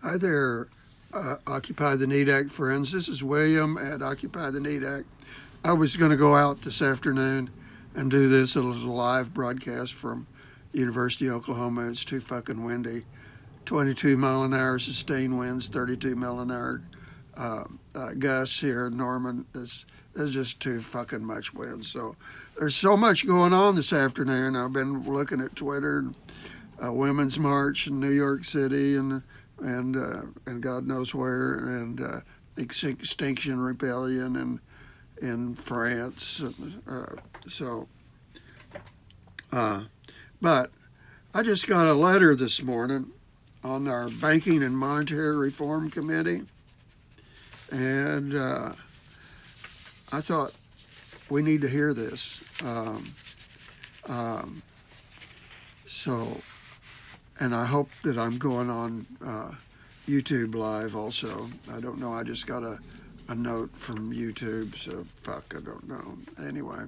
Hi there, Occupy the Need Act friends. This is William at Occupy the Need Act. I was going to go out this afternoon and do this as a live broadcast from University of Oklahoma. It's too fucking windy. 22 mile an hour sustained winds, 32 mile an hour gusts here in Norman. There's just too fucking much wind. So there's so much going on this afternoon. I've been looking at Twitter, Women's March in New York City, and God knows where, and Extinction Rebellion in France. But I just got a letter this morning on our Banking and Monetary Reform Committee, and I thought we need to hear this. And I hope that I'm going on YouTube Live also. I don't know. I just got a note from YouTube, so fuck, I don't know. Anyway,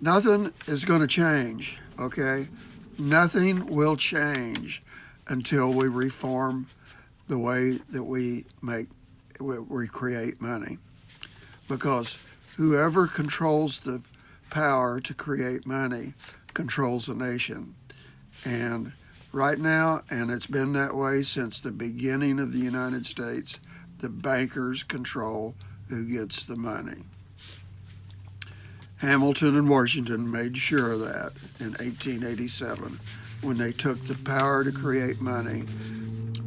nothing is going to change, okay? Nothing will change until we reform the way that we create money. Because whoever controls the power to create money controls a nation. And right now, and it's been that way since the beginning of the United States, the bankers control who gets the money. Hamilton and Washington made sure of that in 1887 when they took the power to create money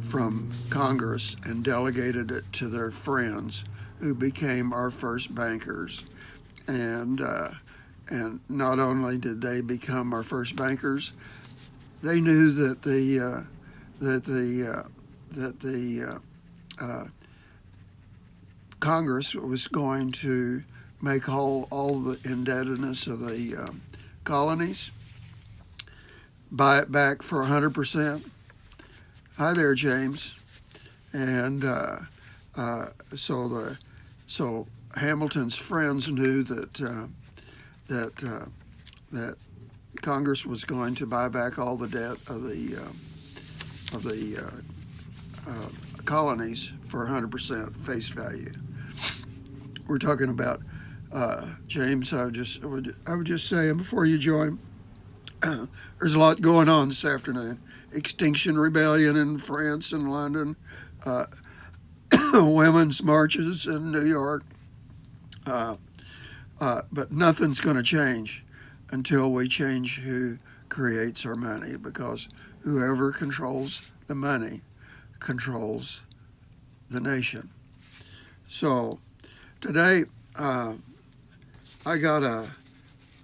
from Congress and delegated it to their friends who became our first bankers. And not only did they become our first bankers, they knew that the Congress was going to make whole all the indebtedness of the colonies, buy it back for 100%. Hi there, James. And so Hamilton's friends knew that Congress was going to buy back all the debt of the colonies for 100% face value. We're talking about James. I would just say, and before you join, there's a lot going on this afternoon. Extinction Rebellion in France and London, women's marches in New York. But nothing's going to change until we change who creates our money, because whoever controls the money controls the nation. So today I got a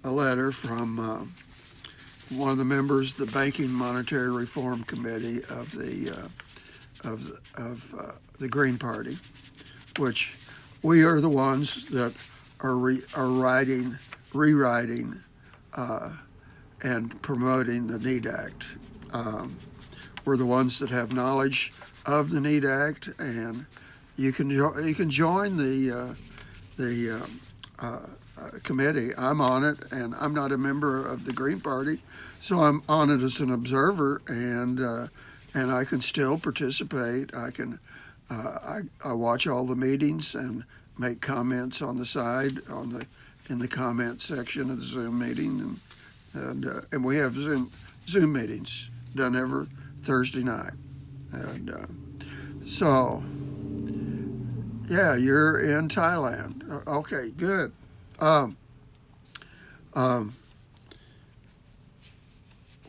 letter from one of the members of the Banking Monetary Reform Committee of the Green Party, which we are the ones that are rewriting and promoting the NEED Act. We're the ones that have knowledge of the NEED Act, and you can join the committee. I'm on it, and I'm not a member of the Green Party, so I'm on it as an observer, and I can still participate. I watch all the meetings and make comments on the side in the comment section of the Zoom meeting, and we have Zoom meetings done every Thursday night, and so yeah, you're in Thailand. Okay, good.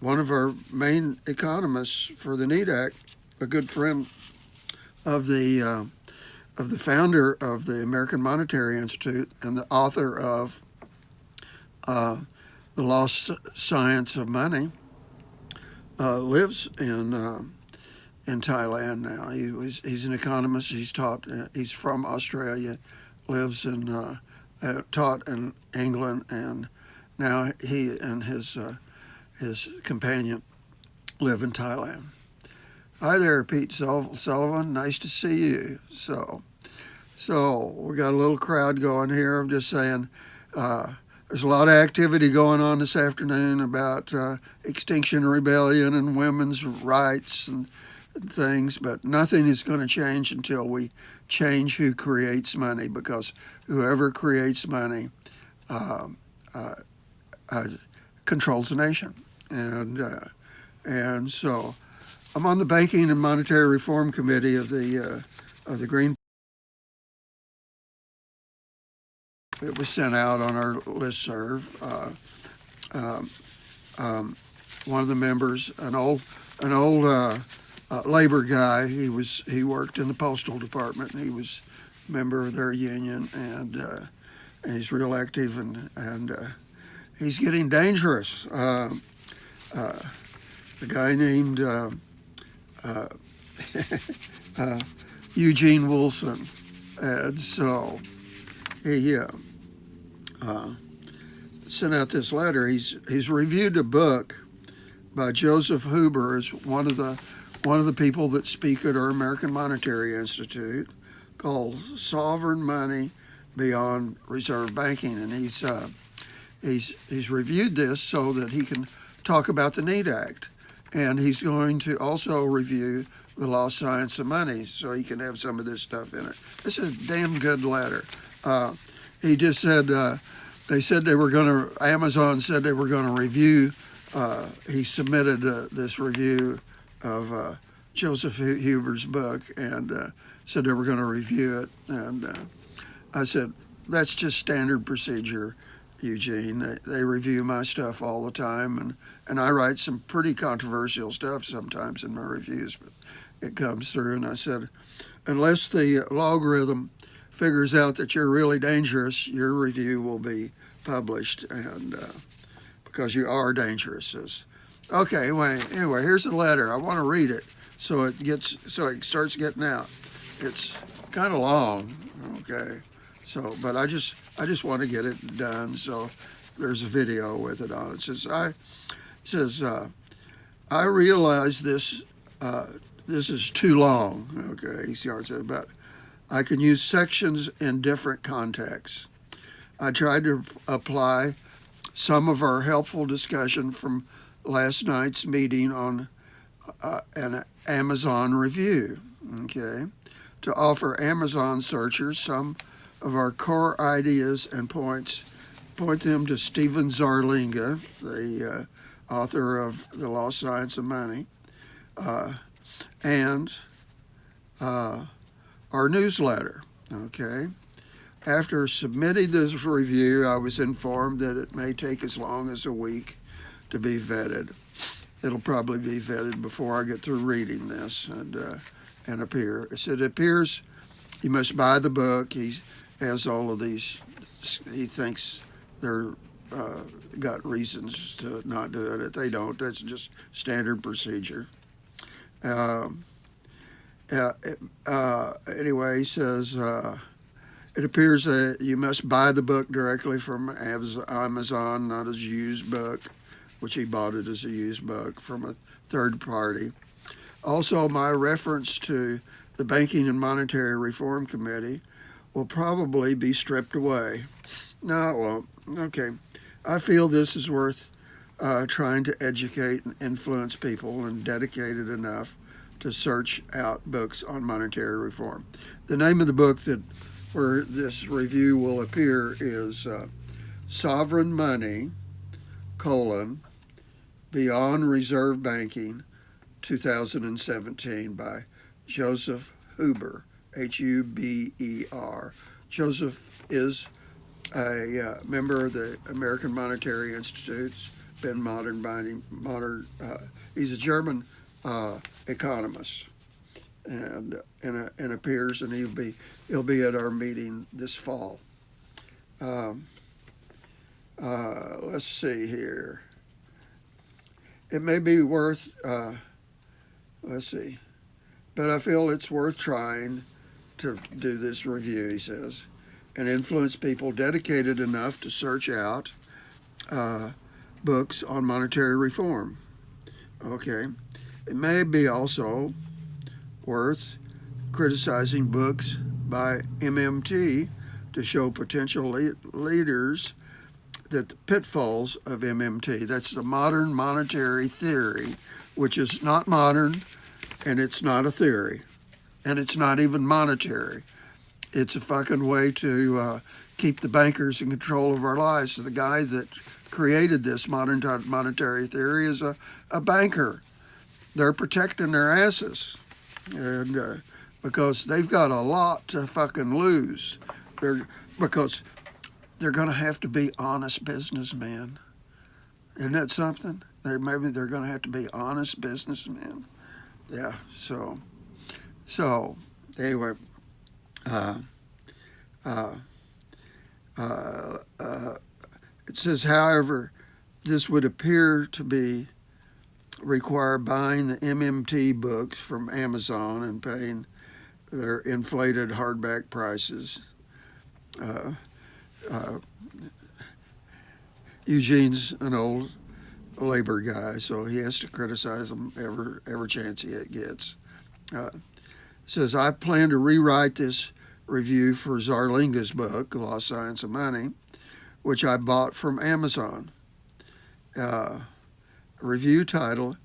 One of our main economists for the NEED Act, a good friend of the founder of the American Monetary Institute and the author of The Lost Science of Money, lives in Thailand now. He's an economist. He's taught. He's from Australia, lives in taught in England, and now he and his companion live in Thailand. Hi there, Pete Sullivan. Nice to see you. So we got a little crowd going here. I'm just saying, There's a lot of activity going on this afternoon about Extinction Rebellion and women's rights and things, but nothing is going to change until we change who creates money, because whoever creates money uh, uh, uh, controls the nation. And so I'm on the Banking and Monetary Reform Committee of the Green. It was sent out on our listserv. Um, One of the members, an old labor guy. He worked in the postal department, and he was a member of their union, and he's real active, and he's getting dangerous. The guy named Eugene Wilson, and so he sent out this letter. He's reviewed a book by Joseph Huber, is one of the people that speak at our American Monetary Institute, called Sovereign Money Beyond Reserve Banking, and he's reviewed this so that he can talk about the Need Act, and he's going to also review the Lost Science of Money, so he can have some of this stuff in it. This is a damn good letter. He just said Amazon said they were going to review. He submitted this review of Joseph Huber's book, and said they were going to review it. And I said, that's just standard procedure, Eugene. They review my stuff all the time, and I write some pretty controversial stuff sometimes in my reviews, but it comes through. And I said, unless the logarithm figures out that you're really dangerous, your review will be published, and because you are dangerous. Okay, anyway, here's the letter. I want to read it so it starts getting out. It's kind of long, okay. So, but I just want to get it done. So there's a video with it on. It says I realize this is too long. Okay, he starts it, but I can use sections in different contexts. I tried to apply some of our helpful discussion from last night's meeting on an Amazon review, okay, to offer Amazon searchers some of our core ideas and point them to Stephen Zarlinga, the author of The Lost Science of Money, and our newsletter, okay. After submitting this review, I was informed that it may take as long as a week to be vetted. It'll probably be vetted before I get through reading this and appear. It appears you must buy the book. He has all of these. He thinks they're got reasons to not do it. They don't. That's just standard procedure. Anyway, he says, it appears that you must buy the book directly from Amazon, not as a used book, which he bought it as a used book from a third party. Also, my reference to the Banking and Monetary Reform Committee will probably be stripped away. No, it won't. Okay. I feel this is worth trying to educate and influence people, and dedicated enough to search out books on monetary reform. The name of the book where this review will appear is Sovereign Money, Beyond Reserve Banking, 2017, by Joseph Huber, Huber. Joseph is a member of the American Monetary Institute, he's a German economist, and appears, and he'll be at our meeting this fall. Let's see here. It may be worth, but I feel it's worth trying to do this review, he says, and influence people dedicated enough to search out books on monetary reform. Okay. It may be also worth criticizing books by MMT to show potential leaders that the pitfalls of MMT, that's the modern monetary theory, which is not modern, and it's not a theory, and it's not even monetary. It's a fucking way to keep the bankers in control of our lives. So the guy that created this modern monetary theory is a banker. They're protecting their asses, and because they've got a lot to fucking lose. Because they're going to have to be honest businessmen. Isn't that something? Maybe they're going to have to be honest businessmen. Yeah. So anyway, it says, however, this would appear to be require buying the MMT books from Amazon and paying their inflated hardback prices. Eugene's an old labor guy, so he has to criticize them every chance he gets. Says, I plan to rewrite this review for Zarlinga's book, The Lost Science of Money, which I bought from Amazon. Review title,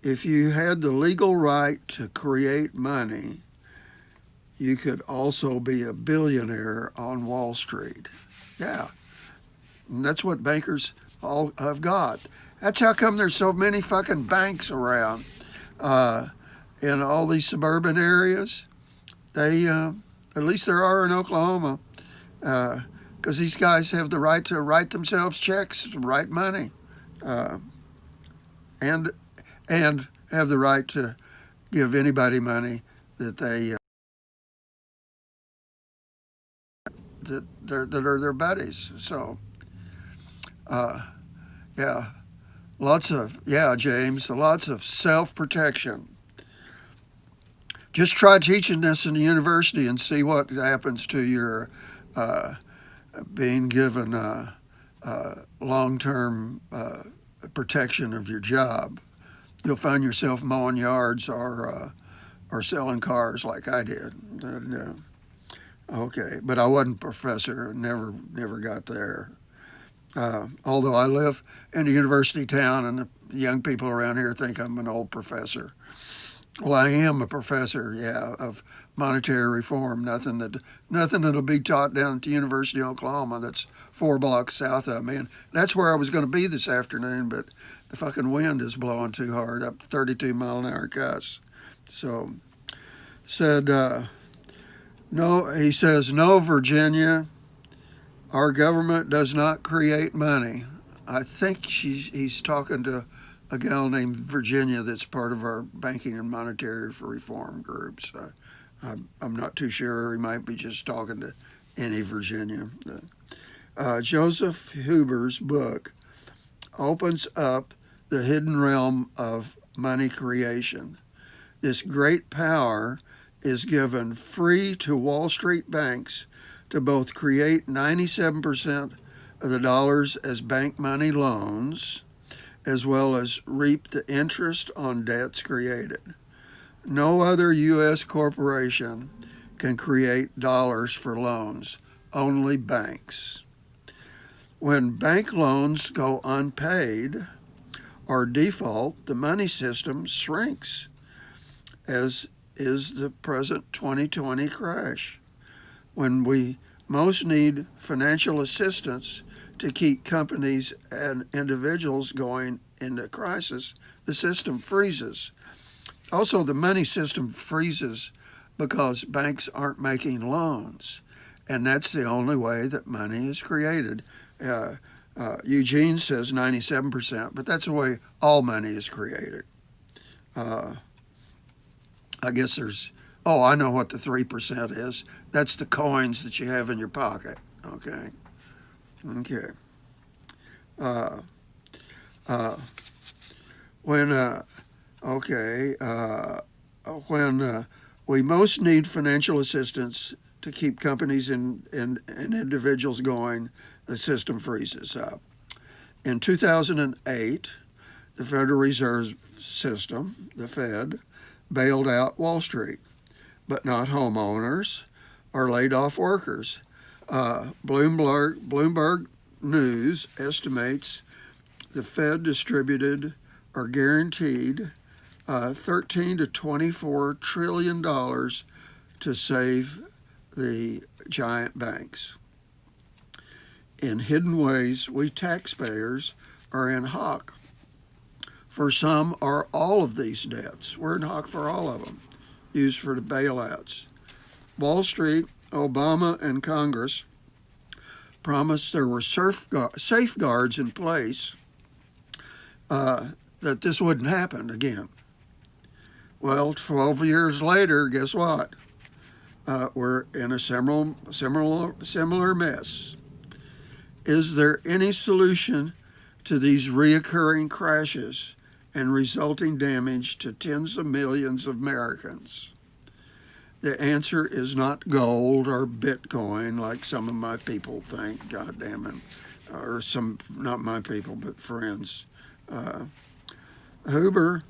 If You Had the Legal Right to Create Money, You Could Also Be a Billionaire on Wall Street. Yeah, and that's what bankers all have got. That's how come there's so many fucking banks around in all these suburban areas. They, at least there are in Oklahoma, because these guys have the right to write themselves checks, write money, and have the right to give anybody money that they that are their buddies. So, yeah, James, lots of self-protection. Just try teaching this in the university and see what happens to your being given long-term protection of your job. You'll find yourself mowing yards or selling cars like I did. And, okay, but I wasn't a professor. Never got there. Although I live in a university town, and the young people around here think I'm an old professor. Well, I am a professor, yeah, of monetary reform. Nothing that'll be taught down at the University of Oklahoma. That's 4 blocks south of me, and that's where I was going to be this afternoon. But the fucking wind is blowing too hard, up 32-mile-an-hour gusts. So, no, he says, no, Virginia, our government does not create money. I think he's talking to a gal named Virginia that's part of our banking and monetary reform groups. I'm not too sure. He might be just talking to any Virginia. Joseph Huber's book opens up the hidden realm of money creation. This great power is given free to Wall Street banks to both create 97% of the dollars as bank money loans, as well as reap the interest on debts created. No other U.S. corporation can create dollars for loans, only banks. When bank loans go unpaid or default, the money system shrinks, as is the present 2020 crash. When we most need financial assistance to keep companies and individuals going into crisis, the system freezes. Also, the money system freezes because banks aren't making loans, and that's the only way that money is created. Eugene says 97%, but that's the way all money is created. I guess there's, I know what the 3% is. That's the coins that you have in your pocket. Okay. When we most need financial assistance to keep companies and individuals going, the system freezes up. In 2008, the Federal Reserve System, the Fed, bailed out Wall Street, but not homeowners or laid off workers. Bloomberg News estimates the Fed distributed or guaranteed 13 to 24 trillion dollars to save the giant banks. In hidden ways, we taxpayers are in hock for some or all of these debts. We're in hock for all of them, used for the bailouts. Wall Street, Obama, and Congress promised there were safeguards in place that this wouldn't happen again. Well, 12 years later, guess what? We're in a similar mess. Is there any solution to these reoccurring crashes and resulting damage to tens of millions of Americans? The answer is not gold or Bitcoin, like some of my people think, God damn it, or some, not my people, but friends. Huber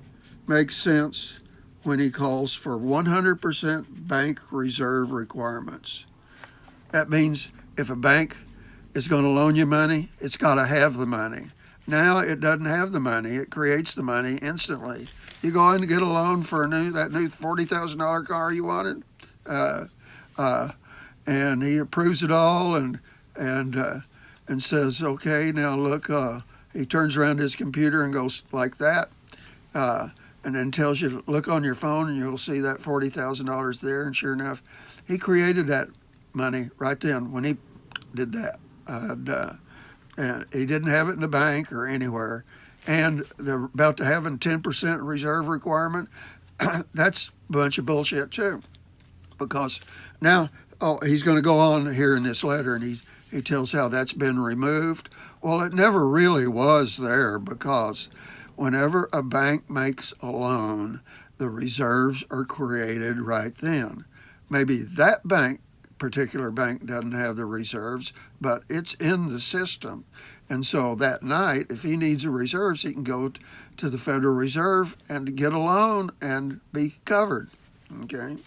makes sense when he calls for 100% bank reserve requirements. That means if a bank is going to loan you money, it's got to have the money. Now it doesn't have the money. It creates the money instantly. You go in to get a loan for that new $40,000 car you wanted, and he approves it all and says, okay, now look. He turns around his computer and goes like that, and then tells you, look on your phone, and you'll see that $40,000 there. And sure enough, he created that money right then when he did that. And he didn't have it in the bank or anywhere. And they're about to have a 10% reserve requirement. That's a bunch of bullshit too, because now he's going to go on here in this letter, and he tells how that's been removed. Well, it never really was there, because whenever a bank makes a loan, the reserves are created right then. Maybe that particular bank doesn't have the reserves, but it's in the system. And so that night, if he needs the reserves, he can go to the Federal Reserve and get a loan and be covered. Okay?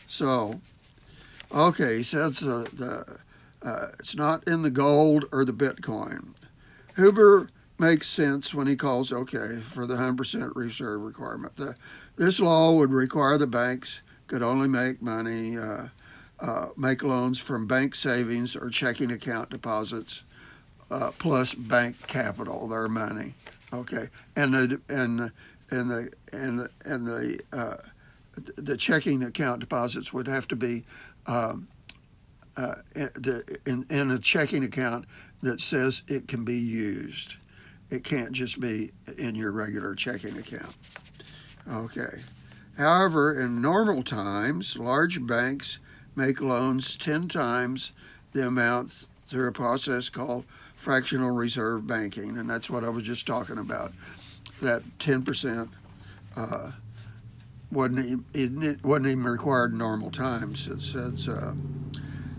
So, okay, he says it's not in the gold or the Bitcoin. Huber makes sense when he calls, okay, for the 100% reserve requirement. This law would require the banks could only make money, make loans from bank savings or checking account deposits, plus bank capital, their money. Okay, and the checking account deposits would have to be in a checking account that says it can be used. It can't just be in your regular checking account. Okay. However, in normal times, large banks make loans 10 times the amount through a process called fractional reserve banking, and that's what I was just talking about. That 10% wasn't even required in normal times. It says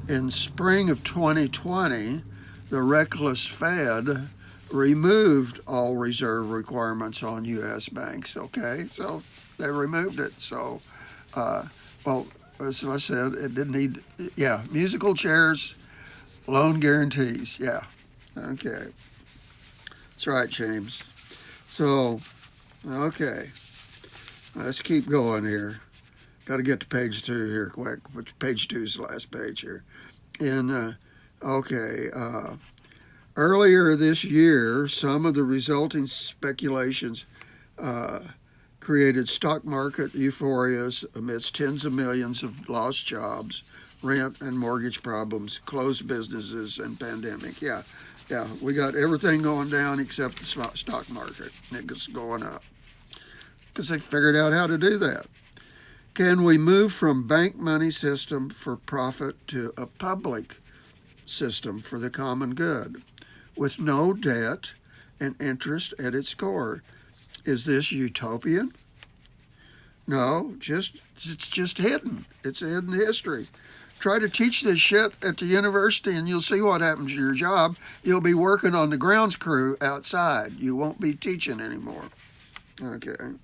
in spring of 2020, the reckless Fed removed all reserve requirements on U.S. banks. Okay, so they removed it. So, well, as I said, it didn't need, musical chairs, loan guarantees. Yeah, okay. That's right, James. So, okay, let's keep going here. Got to get to page 2 here quick. Page 2 is the last page here. Earlier this year, some of the resulting speculations created stock market euphorias amidst tens of millions of lost jobs, rent and mortgage problems, closed businesses, and pandemic. Yeah, we got everything going down except the stock market. It's going up because they figured out how to do that. Can we move from bank money system for profit to a public system for the common good, with no debt and interest at its core? Is this utopian? No, it's just hidden. It's a hidden history. Try to teach this shit at the university and you'll see what happens to your job. You'll be working on the grounds crew outside. You won't be teaching anymore. Okay.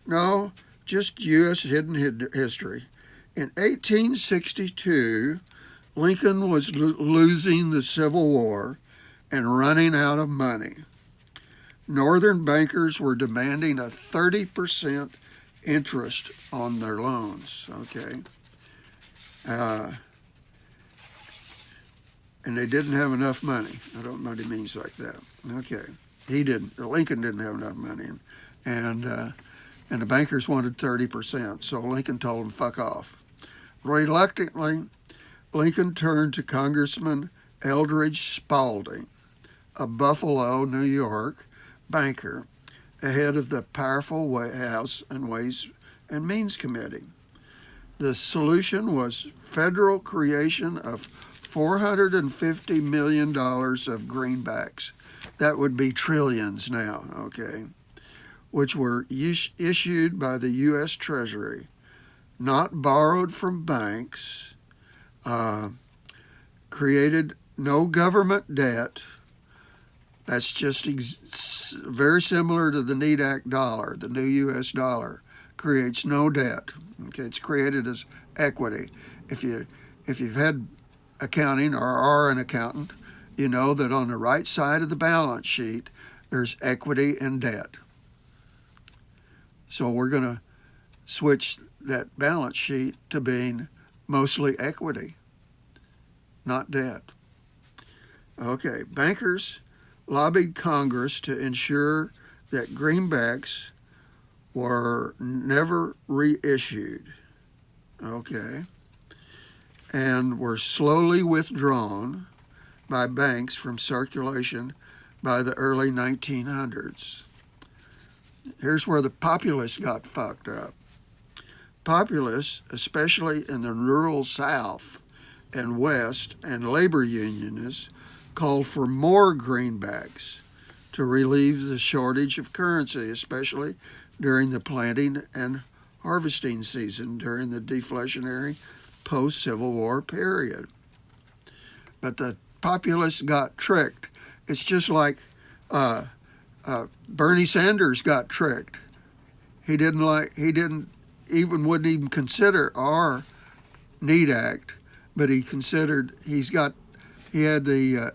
No, just U.S. hidden history. In 1862, Lincoln was losing the Civil War, and running out of money. Northern bankers were demanding a 30% interest on their loans, okay? And they didn't have enough money. I don't know what he means like that. Okay. He didn't, Lincoln didn't have enough money. And the bankers wanted 30%, so Lincoln told them, fuck off. Reluctantly, Lincoln turned to Congressman Eldridge Spaulding, a Buffalo, New York banker, ahead of the powerful House and Ways and Means Committee. The solution was federal creation of $450 million of greenbacks. That would be trillions now, okay, which were issued by the U.S. Treasury, not borrowed from banks, created no government debt. That's just very similar to the Need Act dollar. The new U.S. dollar creates no debt. Okay, it's created as equity. If you've had accounting or are an accountant, you know that on the right side of the balance sheet there's equity and debt. So we're going to switch that balance sheet to being mostly equity, not debt. Okay, bankers lobbied Congress to ensure that greenbacks were never reissued, okay, and were slowly withdrawn by banks from circulation by the early 1900s. Here's where the populists got fucked up. Populists, especially in the rural South and West, and labor unionists called for more greenbacks to relieve the shortage of currency, especially during the planting and harvesting season during the deflationary post-Civil War period. But the populists got tricked. It's just like Bernie Sanders got tricked. He wouldn't even consider our Need Act, but he had the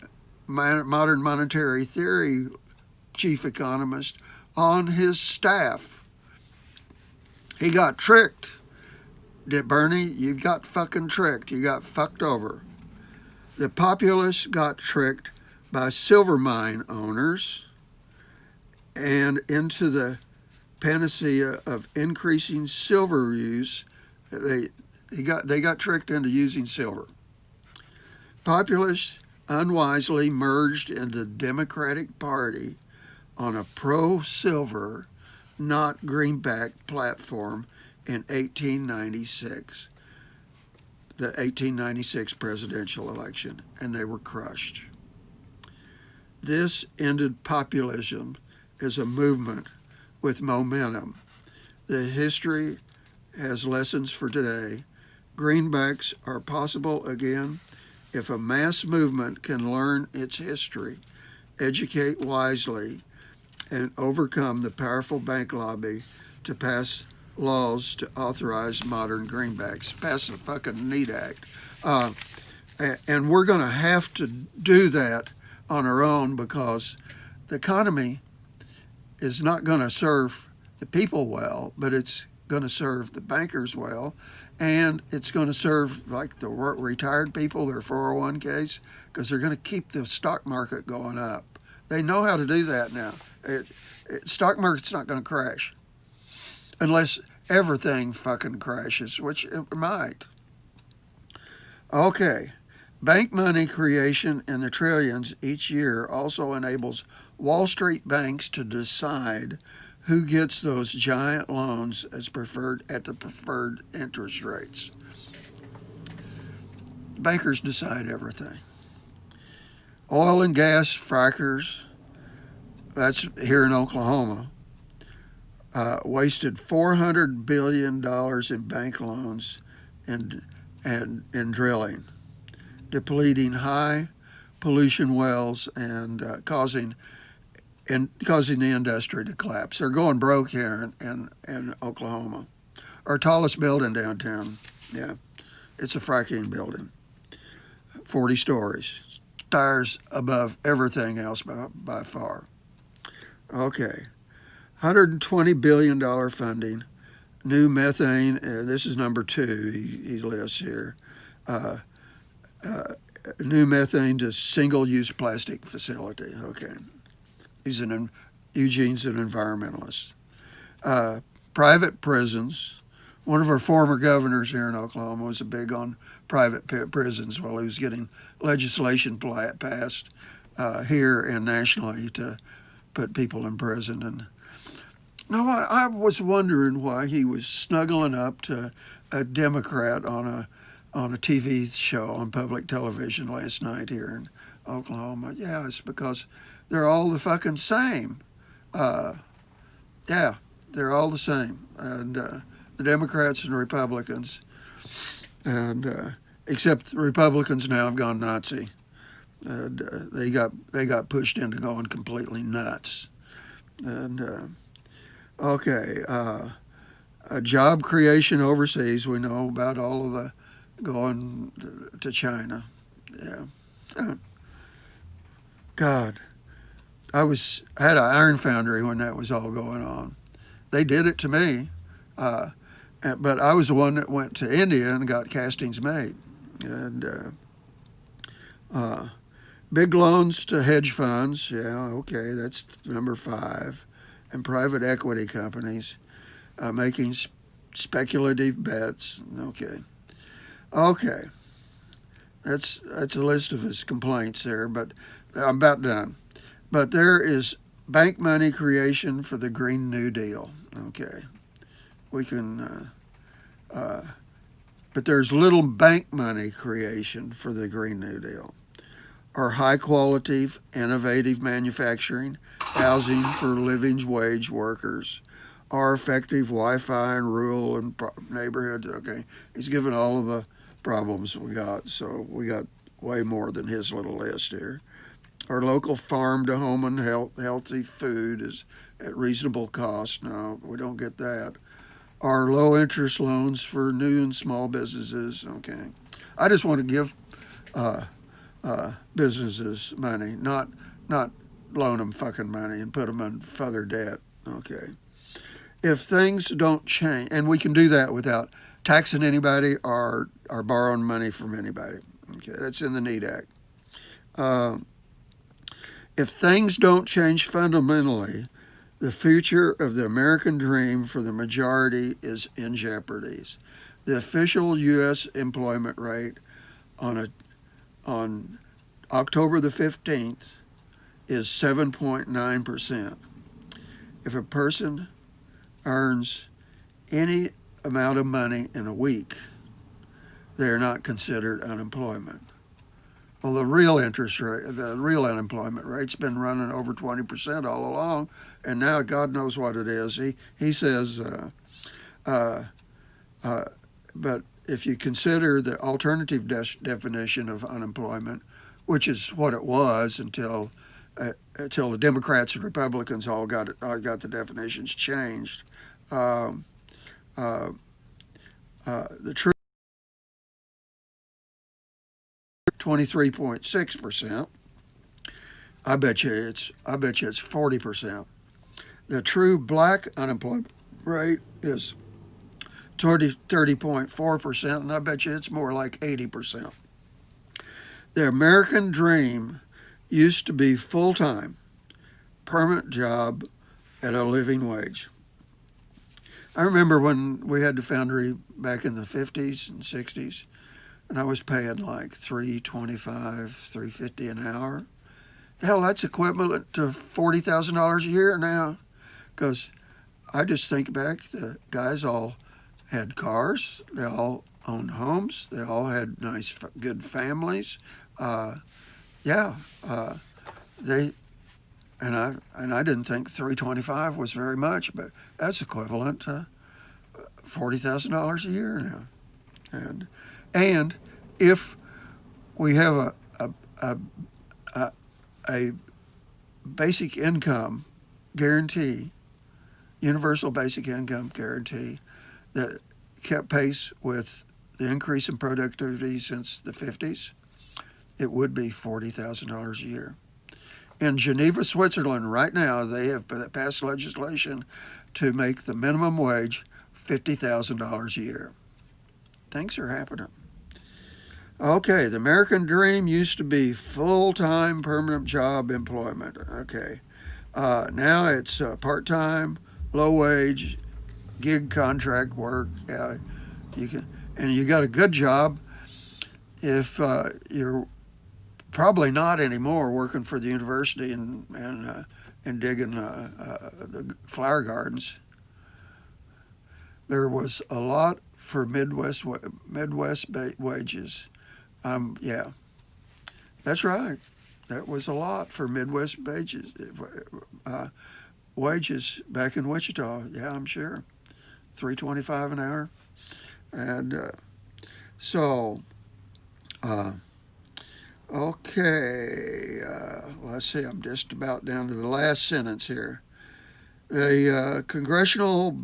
modern monetary theory chief economist on his staff. He got tricked. Bernie, you got fucking tricked. You got fucked over. The populists got tricked by silver mine owners and into the panacea of increasing silver use. They got tricked into using silver. Populists unwisely merged into the Democratic Party on a pro-silver, not greenback platform in 1896, the 1896 presidential election, and they were crushed. This ended populism as a movement with momentum. The history has lessons for today. Greenbacks are possible again if a mass movement can learn its history, educate wisely, and overcome the powerful bank lobby to pass laws to authorize modern greenbacks. Pass the fucking Need Act. And we're going to have to do that on our own because the economy is not going to serve the people well, but it's going to serve the bankers well, and it's going to serve like the retired people, their 401ks, because they're going to keep the stock market going up. They know how to do that now. Stock market's not going to crash unless everything fucking crashes, which it might. Okay. Bank money creation in the trillions each year also enables Wall Street banks to decide who gets those giant loans as at the preferred interest rates. Bankers decide everything. Oil and gas frackers, that's here in Oklahoma, wasted $400 billion in bank loans and drilling, depleting high pollution wells and causing the industry to collapse. They're going broke here in Oklahoma. Our tallest building downtown, yeah, it's a fracking building, 40 stories. stars above everything else by far. Okay, $120 billion funding. New methane, this is number 2 he lists here. Uh, New methane to single-use plastic facility. Okay, Eugene's an environmentalist. Private prisons. One of our former governors here in Oklahoma was big on private prisons while he was getting legislation passed here and nationally to put people in prison. And no, I was wondering why he was snuggling up to a Democrat on a TV show on public television last night here in Oklahoma. Yeah, it's because they're all the fucking same. Yeah, they're all the same. And the Democrats and Republicans, and except the Republicans now have gone Nazi. And they got pushed into going completely nuts. And okay, job creation overseas. We know about all of the going to China. Yeah. God, I had an iron foundry when that was all going on. They did it to me, but I was the one that went to India and got castings made. And big loans to hedge funds. Yeah, okay, that's number 5. And private equity companies making speculative bets. Okay, that's a list of his complaints there, but I'm about done. But there is bank money creation for the Green New Deal. Okay, we can, but there's little bank money creation for the Green New Deal, or high quality, innovative manufacturing, housing for living wage workers, or effective Wi-Fi in rural and neighborhoods. Okay, he's given all of the problems we got, so we got way more than his little list here. Our local farm to home and healthy food is at reasonable cost. No, we don't get that. Our low interest loans for new and small businesses. Okay, I just want to give businesses money, not loan them fucking money and put them in further debt. Okay, if things don't change, and we can do that without taxing anybody or borrowing money from anybody. Okay, that's in the NEAT Act. If things don't change fundamentally, the future of the American dream for the majority is in jeopardy. The official U.S. employment rate on October the 15th is 7.9%. If a person earns any amount of money in a week, they are not considered unemployment. Well, the real interest rate, the real unemployment rate's been running over 20% all along, and now God knows what it is. He says, but if you consider the alternative definition of unemployment, which is what it was until the Democrats and Republicans all got the definitions changed, the true 23.6%. I bet you it's 40%. The true black unemployment rate is 30.4%, and I bet you it's more like 80%. The American dream used to be full-time, permanent job at a living wage. I remember when we had the foundry back in the 50s and 60s, and I was paying like $325, $350 an hour. Hell, that's equivalent to $40,000 a year now. Because I just think back, the guys all had cars, they all owned homes, they all had nice, good families. They and I didn't think $325 was very much, but that's equivalent to $40,000 a year now. And if we have a basic income guarantee, universal basic income guarantee, that kept pace with the increase in productivity since the 50s, it would be $40,000 a year. In Geneva, Switzerland, right now, they have passed legislation to make the minimum wage $50,000 a year. Things are happening. Okay, the American dream used to be full-time permanent job employment. Okay, now it's part-time, low-wage, gig contract work. Yeah, you can, and you got a good job if you're probably not anymore working for the university and digging the flower gardens. There was a lot for Midwest wages. Yeah, that's right. That was a lot for Midwest wages back in Wichita. Yeah, I'm sure. $3.25 an hour, and so. Okay, let's see. I'm just about down to the last sentence here. The Congressional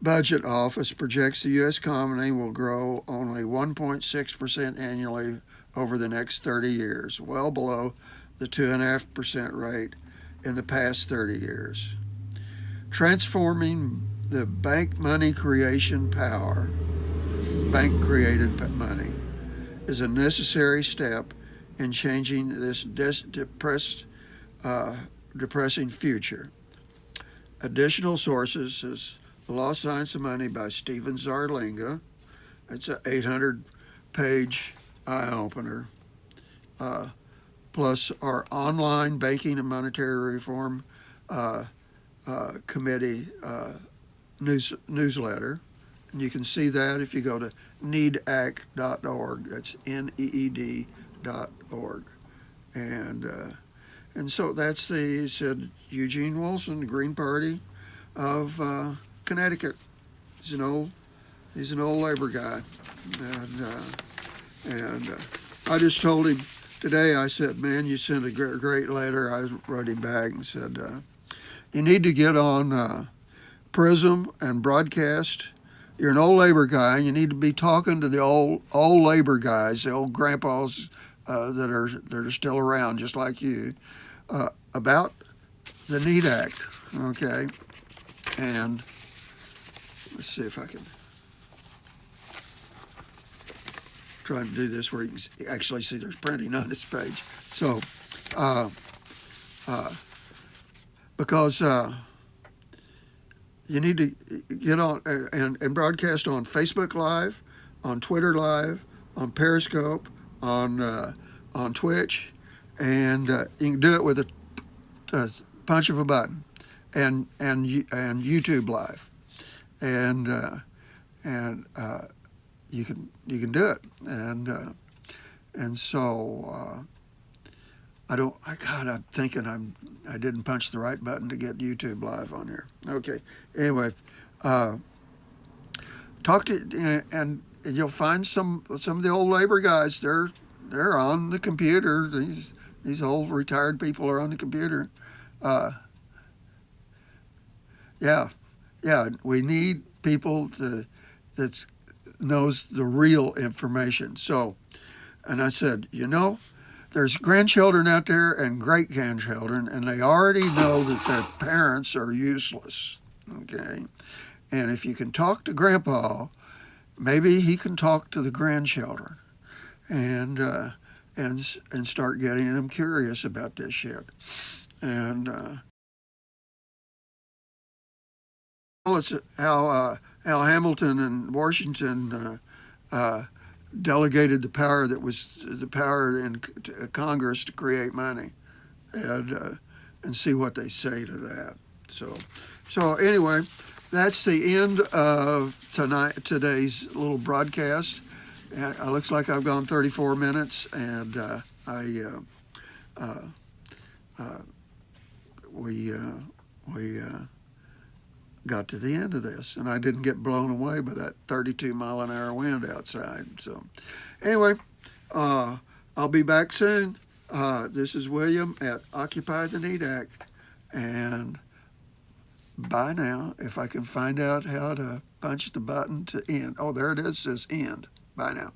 Budget Office projects the U.S. economy will grow only 1.6% annually over the next 30 years, well below the 2.5% rate in the past 30 years. Transforming the bank money creation power, bank-created money, is a necessary step in changing this depressing future. Additional sources is The Lost Science of Money by Stephen Zarlinga. It's an 800-page eye-opener. Plus our online Banking and Monetary Reform Committee newsletter. And you can see that if you go to needact.org. That's NEED.org. And so that's he said, Eugene Wilson, the Green Party of Connecticut. He's an old labor guy. And I just told him today, I said, man, you sent a great letter. I wrote him back and said, you need to get on Prism and broadcast. You're an old labor guy. You need to be talking to the old labor guys, the old grandpas that are still around, just like you, about the NEED Act. Okay, and let's see if I can try to do this where you can actually see there's printing on this page. So, because you need to get on and broadcast on Facebook Live, on Twitter Live, on Periscope, on Twitch, and you can do it with a punch of a button, and YouTube Live, and you can do it, and so. I'm thinking I didn't punch the right button to get YouTube Live on here. Okay. Anyway, talk to and you'll find some of the old labor guys. They're on the computer. These old retired people are on the computer. Yeah. We need people that knows the real information. So, and I said, there's grandchildren out there and great-grandchildren, and they already know that their parents are useless, okay? And if you can talk to Grandpa, maybe he can talk to the grandchildren and start getting them curious about this shit. And it's how Hamilton and Washington delegated the power that was the power in Congress to create money, and see what they say to that. So anyway, that's the end of today's little broadcast. It looks like I've gone 34 minutes, and we got to the end of this, and I didn't get blown away by that 32-mile-an-hour wind outside. So anyway, I'll be back soon. This is William at Occupy the NEED Act, and bye now. If I can find out how to punch the button to end. Oh, there it is, says end. Bye now.